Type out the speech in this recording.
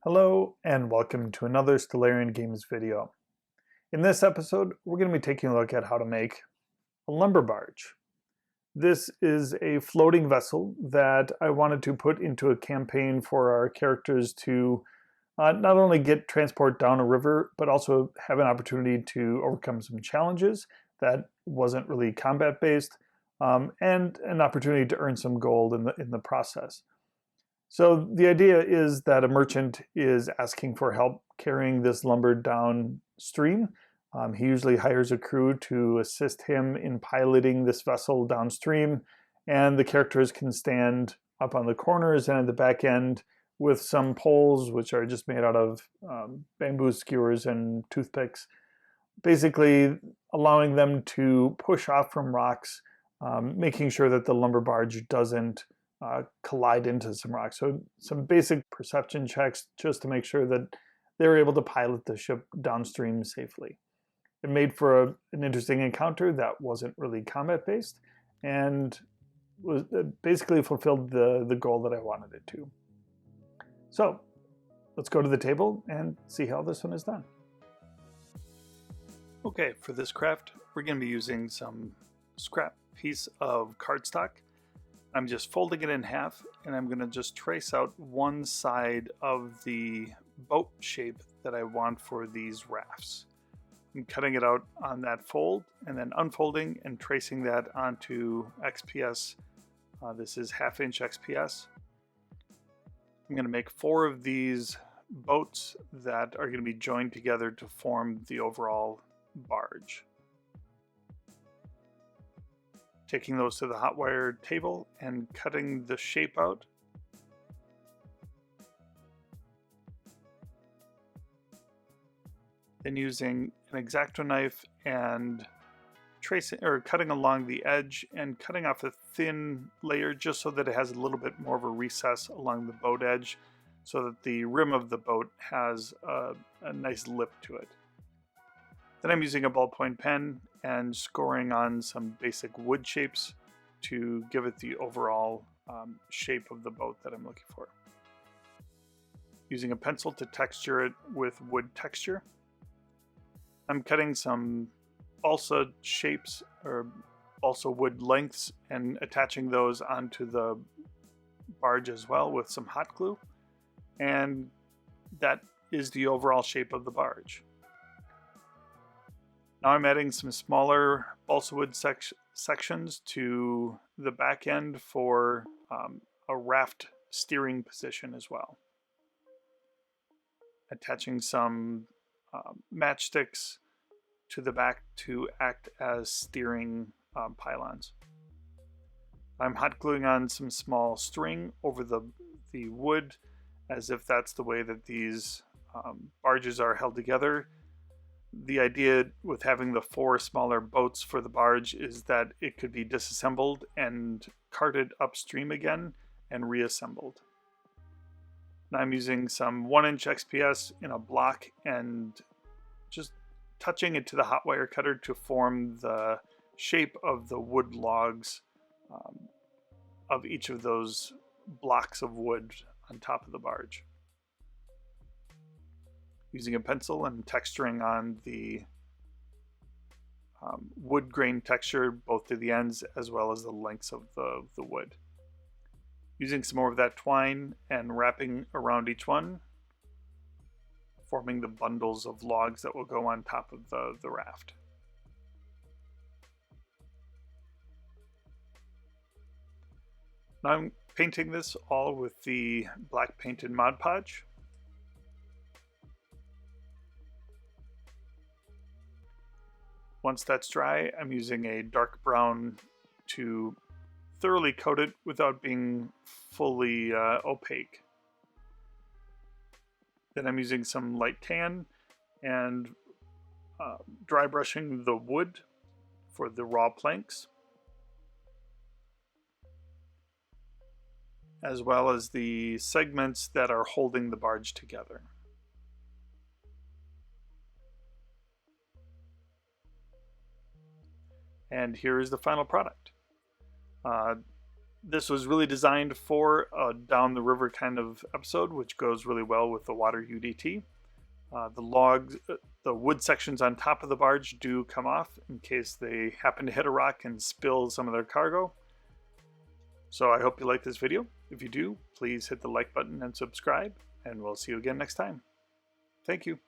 Hello and welcome to another Stellarian Games video. In this episode, we're going to be taking a look at how to make a lumber barge. This is a floating vessel that I wanted to put into a campaign for our characters to not only get transport down a river, but also have an opportunity to overcome some challenges that wasn't really combat based, and an opportunity to earn some gold in the process. So the idea is that a merchant is asking for help carrying this lumber downstream. He usually hires a crew to assist him in piloting this vessel downstream, and the characters can stand up on the corners and at the back end with some poles, which are just made out of bamboo skewers and toothpicks, basically allowing them to push off from rocks, making sure that the lumber barge doesn't collide into some rocks. So some basic perception checks just to make sure that they're able to pilot the ship downstream safely. It made for an interesting encounter that wasn't really combat based and was basically fulfilled the goal that I wanted it to. So let's go to the table and see how this one is done. Okay, for this craft, we're going to be using some scrap piece of cardstock. I'm just folding it in half, and I'm going to just trace out one side of the boat shape that I want for these rafts. I'm cutting it out on that fold and then unfolding and tracing that onto XPS. This is 1/2 inch XPS. I'm going to make 4 of these boats that are going to be joined together to form the overall barge. Taking those to the hot wire table and cutting the shape out. Then using an X-Acto knife and cutting along the edge and cutting off a thin layer just so that it has a little bit more of a recess along the boat edge so that the rim of the boat has a nice lip to it. Then I'm using a ballpoint pen and scoring on some basic wood shapes to give it the overall shape of the boat that I'm looking for. Using a pencil to texture it with wood texture. I'm cutting some balsa shapes or balsa wood lengths and attaching those onto the barge as well with some hot glue. And that is the overall shape of the barge. Now I'm adding some smaller balsa wood sections to the back end for a raft steering position as well. Attaching some matchsticks to the back to act as steering pylons. I'm hot gluing on some small string over the wood as if that's the way that these barges are held together. The idea with having the 4 smaller boats for the barge is that it could be disassembled and carted upstream again and reassembled. Now I'm using some 1-inch XPS in a block and just touching it to the hot wire cutter to form the shape of the wood logs of each of those blocks of wood on top of the barge. Using a pencil and texturing on the wood grain texture both to the ends as well as the lengths of the wood. Using some more of that twine and wrapping around each one, forming the bundles of logs that will go on top of the raft. Now I'm painting this all with the black painted Mod Podge. Once that's dry, I'm using a dark brown to thoroughly coat it without being fully opaque. Then I'm using some light tan and dry brushing the wood for the raw planks, as well as the segments that are holding the barge together. And here is the final product. This was really designed for a down the river kind of episode, which goes really well with the water UDT. The wood sections on top of the barge do come off in case they happen to hit a rock and spill some of their cargo. So I hope you like this video. If you do, please hit the like button and subscribe, and we'll see you again next time. Thank you.